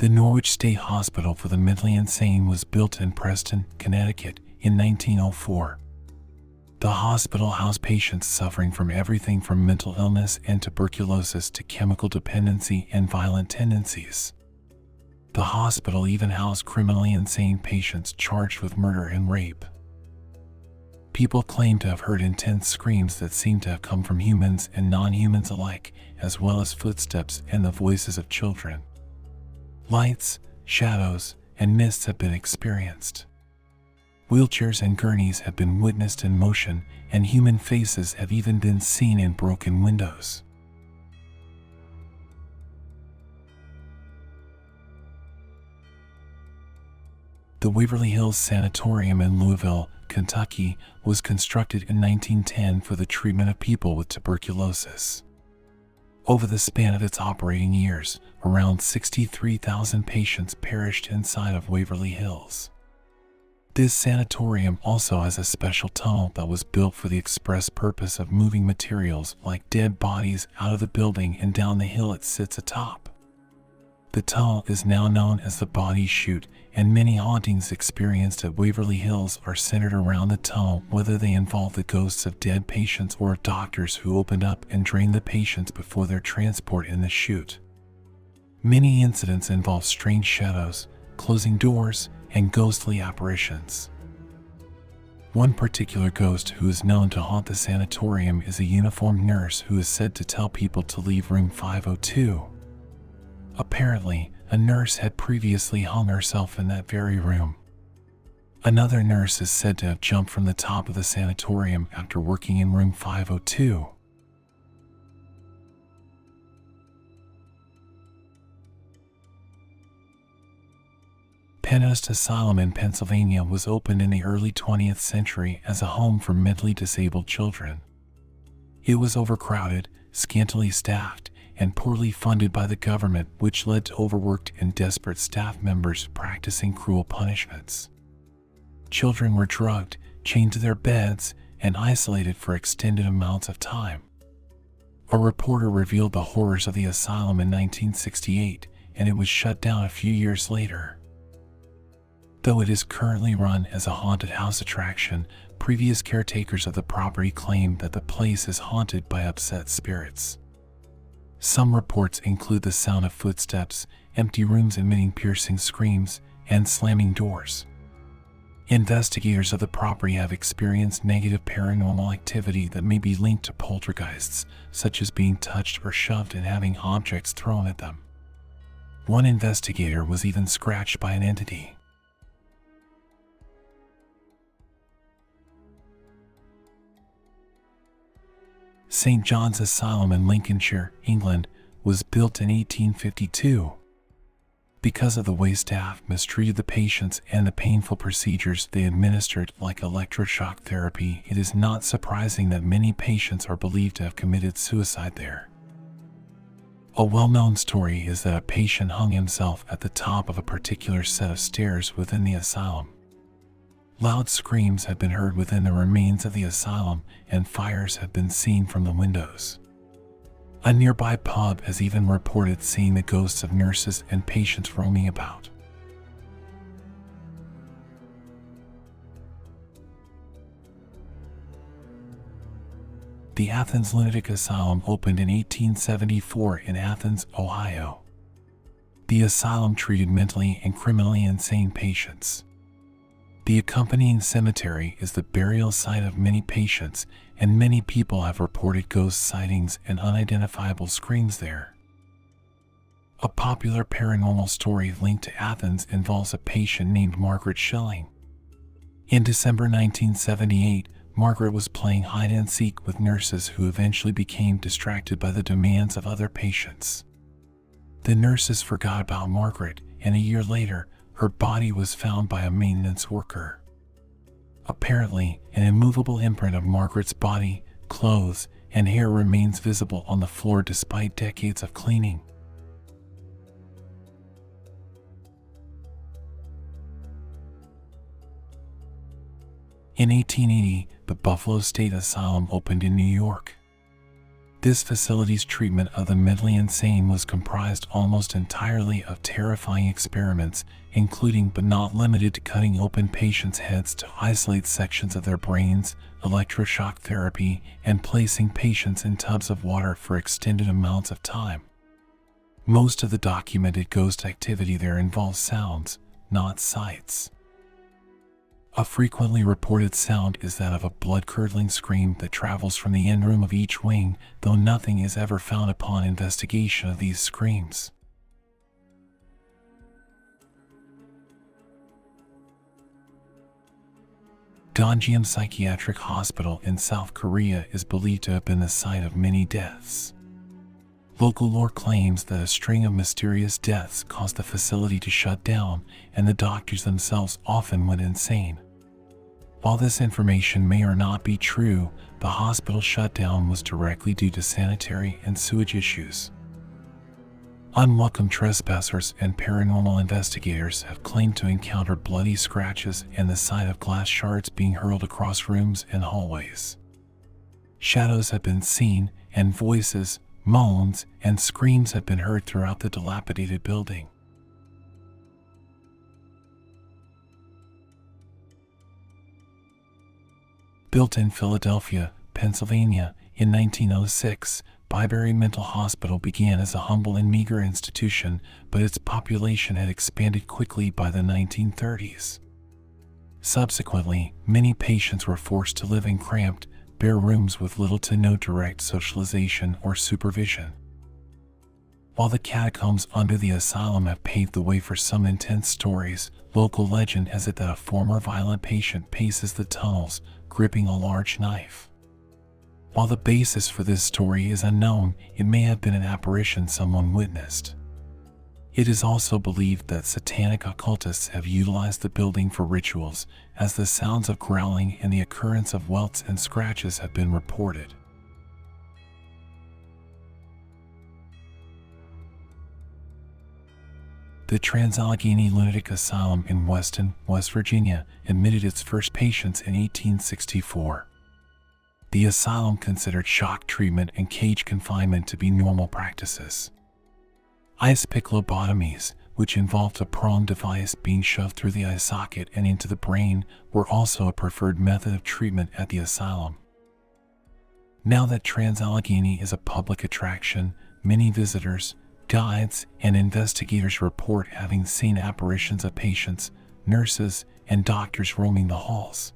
The Norwich State Hospital for the Mentally Insane was built in Preston, Connecticut in 1904. The hospital housed patients suffering from everything from mental illness and tuberculosis to chemical dependency and violent tendencies. The hospital even housed criminally insane patients charged with murder and rape. People claim to have heard intense screams that seem to have come from humans and non-humans alike, as well as footsteps and the voices of children. Lights, shadows, and mists have been experienced. Wheelchairs and gurneys have been witnessed in motion, and human faces have even been seen in broken windows. The Waverly Hills Sanatorium in Louisville, Kentucky, was constructed in 1910 for the treatment of people with tuberculosis. Over the span of its operating years, around 63,000 patients perished inside of Waverly Hills. This sanatorium also has a special tunnel that was built for the express purpose of moving materials like dead bodies out of the building and down the hill it sits atop. The tunnel is now known as the Body Chute, and many hauntings experienced at Waverly Hills are centered around the tunnel, whether they involve the ghosts of dead patients or of doctors who opened up and drained the patients before their transport in the chute. Many incidents involve strange shadows, closing doors, and ghostly apparitions. One particular ghost who is known to haunt the sanatorium is a uniformed nurse who is said to tell people to leave room 502. Apparently, a nurse had previously hung herself in that very room. Another nurse is said to have jumped from the top of the sanatorium after working in room 502. Penn Asylum in Pennsylvania was opened in the early 20th century as a home for mentally disabled children. It was overcrowded, scantily staffed, and poorly funded by the government, which led to overworked and desperate staff members practicing cruel punishments. Children were drugged, chained to their beds, and isolated for extended amounts of time. A reporter revealed the horrors of the asylum in 1968, and it was shut down a few years later. Though it is currently run as a haunted house attraction, previous caretakers of the property claim that the place is haunted by upset spirits. Some reports include the sound of footsteps, empty rooms emitting piercing screams, and slamming doors. Investigators of the property have experienced negative paranormal activity that may be linked to poltergeists, such as being touched or shoved and having objects thrown at them. One investigator was even scratched by an entity. St. John's Asylum in Lincolnshire, England, was built in 1852. Because of the way staff mistreated the patients and the painful procedures they administered, like electroshock therapy, it is not surprising that many patients are believed to have committed suicide there. A well-known story is that a patient hung himself at the top of a particular set of stairs within the asylum. Loud screams have been heard within the remains of the asylum, and fires have been seen from the windows. A nearby pub has even reported seeing the ghosts of nurses and patients roaming about. The Athens Lunatic Asylum opened in 1874 in Athens, Ohio. The asylum treated mentally and criminally insane patients. The accompanying cemetery is the burial site of many patients, and many people have reported ghost sightings and unidentifiable screams there. A popular paranormal story linked to Athens involves a patient named Margaret Schilling. In December 1978, Margaret was playing hide-and-seek with nurses who eventually became distracted by the demands of other patients. The nurses forgot about Margaret, and a year later, her body was found by a maintenance worker. Apparently, an immovable imprint of Margaret's body, clothes, and hair remains visible on the floor despite decades of cleaning. In 1880, the Buffalo State Asylum opened in New York. This facility's treatment of the mentally insane was comprised almost entirely of terrifying experiments, including but not limited to cutting open patients' heads to isolate sections of their brains, electroshock therapy, and placing patients in tubs of water for extended amounts of time. Most of the documented ghost activity there involves sounds, not sights. A frequently reported sound is that of a blood-curdling scream that travels from the end room of each wing, though nothing is ever found upon investigation of these screams. Donjeon Psychiatric Hospital in South Korea is believed to have been the site of many deaths. Local lore claims that a string of mysterious deaths caused the facility to shut down, and the doctors themselves often went insane. While this information may or not be true, the hospital shutdown was directly due to sanitary and sewage issues. Unwelcome trespassers and paranormal investigators have claimed to encounter bloody scratches and the sight of glass shards being hurled across rooms and hallways. Shadows have been seen, and voices, moans, and screams have been heard throughout the dilapidated building. Built in Philadelphia, Pennsylvania, in 1906, Byberry Mental Hospital began as a humble and meager institution, but its population had expanded quickly by the 1930s. Subsequently, many patients were forced to live in cramped, bare rooms with little to no direct socialization or supervision. While the catacombs under the asylum have paved the way for some intense stories, local legend has it that a former violent patient paces the tunnels, gripping a large knife. While the basis for this story is unknown, it may have been an apparition someone witnessed. It is also believed that satanic occultists have utilized the building for rituals, as the sounds of growling and the occurrence of welts and scratches have been reported. The Trans-Allegheny Lunatic Asylum in Weston, West Virginia, admitted its first patients in 1864. The asylum considered shock treatment and cage confinement to be normal practices. Ice pick lobotomies, which involved a prong device being shoved through the eye socket and into the brain, were also a preferred method of treatment at the asylum. Now that Trans-Allegheny is a public attraction, many visitors, guides, and investigators report having seen apparitions of patients, nurses, and doctors roaming the halls.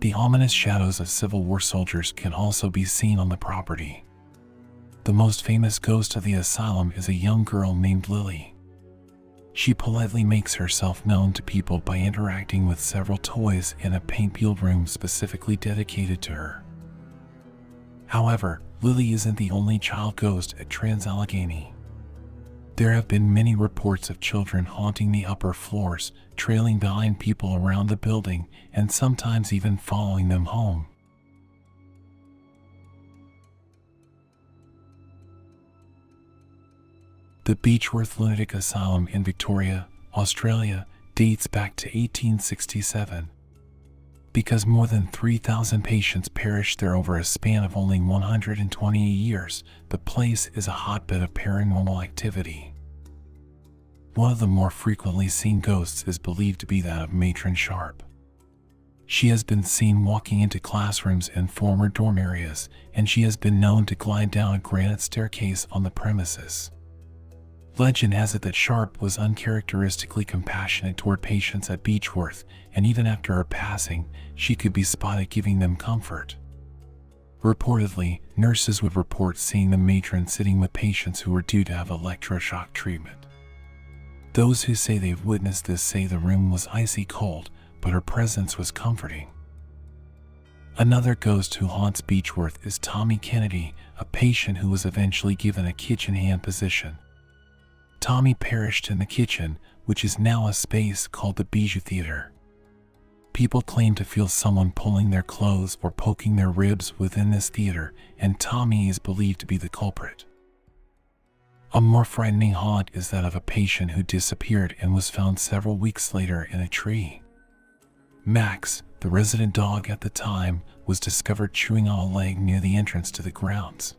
The ominous shadows of Civil War soldiers can also be seen on the property. The most famous ghost of the asylum is a young girl named Lily. She politely makes herself known to people by interacting with several toys in a paint-peeled room specifically dedicated to her. However, Lily isn't the only child ghost at Trans-Allegheny. There have been many reports of children haunting the upper floors, trailing behind people around the building, and sometimes even following them home. The Beechworth Lunatic Asylum in Victoria, Australia, dates back to 1867. Because more than 3,000 patients perished there over a span of only 128 years, the place is a hotbed of paranormal activity. One of the more frequently seen ghosts is believed to be that of Matron Sharp. She has been seen walking into classrooms and former dorm areas, and she has been known to glide down a granite staircase on the premises. Legend has it that Sharp was uncharacteristically compassionate toward patients at Beechworth, and even after her passing, she could be spotted giving them comfort. Reportedly, nurses would report seeing the matron sitting with patients who were due to have electroshock treatment. Those who say they've witnessed this say the room was icy cold, but her presence was comforting. Another ghost who haunts Beechworth is Tommy Kennedy, a patient who was eventually given a kitchen hand position. Tommy perished in the kitchen, which is now a space called the Bijou Theater. People claim to feel someone pulling their clothes or poking their ribs within this theater, and Tommy is believed to be the culprit. A more frightening haunt is that of a patient who disappeared and was found several weeks later in a tree. Max, the resident dog at the time, was discovered chewing on a leg near the entrance to the grounds.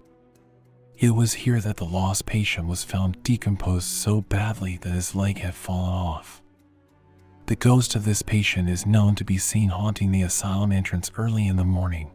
It was here that the lost patient was found decomposed so badly that his leg had fallen off. The ghost of this patient is known to be seen haunting the asylum entrance early in the morning.